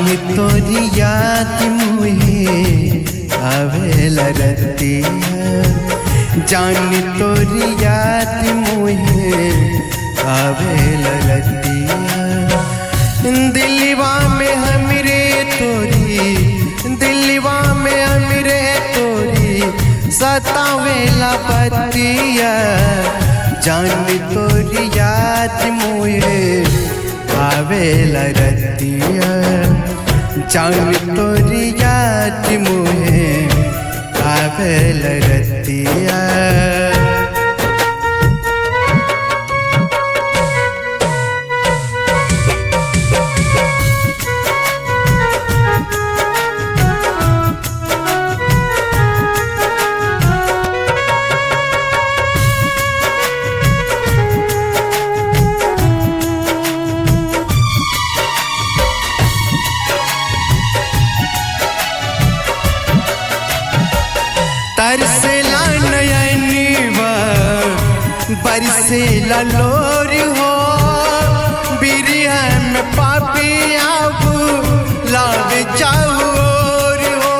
तोरी याद मुहे आवेल रतिया, जान तोरी याद मुहे आवेल रतिया। दिलवा में हमरे तोरी, दिलवा में हमरे तोरी सतावेला पतिया, जान तोरी याद मुहे आवेल रतिया, जान तोरी याद मुहे आवेल रतिया। तरसेला नयनवा बरसेला लोर हो, बिरिया में पापी आबू लावे चाहोर हो।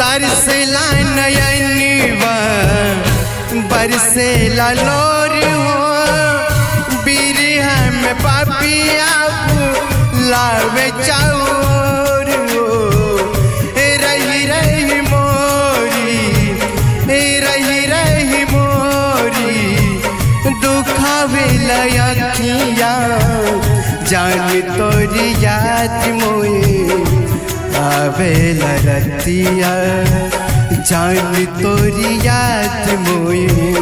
तरसेला नयनवा बरसेला लोर हो, बिरिया में पापी लावे चाउर हो। रही रही मोरी, रही रही मोरी दुखावे लयखिया, जान तोरी याद मुहे आवेल रतिया, जान तोरी याद मुहे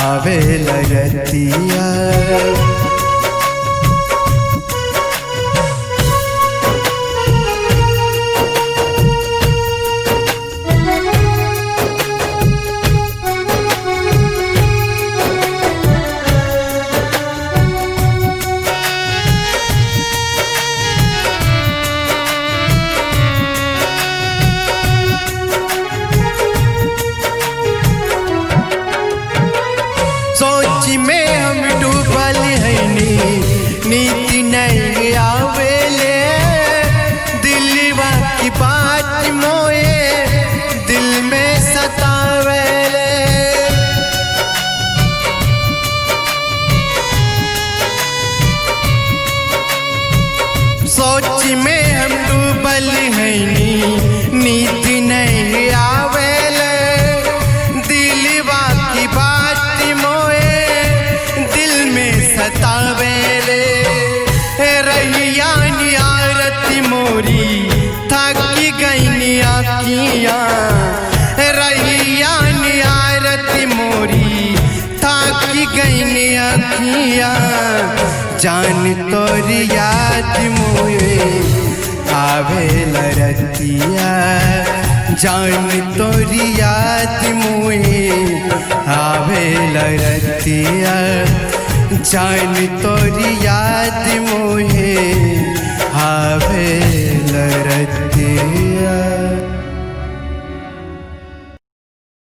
आवेल रतिया। सोच में हम डूबल हईनी, नीति नहीं आवेले, दिलवा की बात मोए दिल में सतावेले। सोच में हम डूबल हईनी, नीति नहीं आवेले, दिलवा की बात सतावेले। रहिया नियारती मोरी थकी गई आँखियाँ, रहिया नियारती मोरी थकी गई आँखियाँ, जान तोरी याद मुहे आवेल रतिया, जान तोरी याद मुहे आवेल रतिया, जान तोरी याद मुहे आवेल रतिया।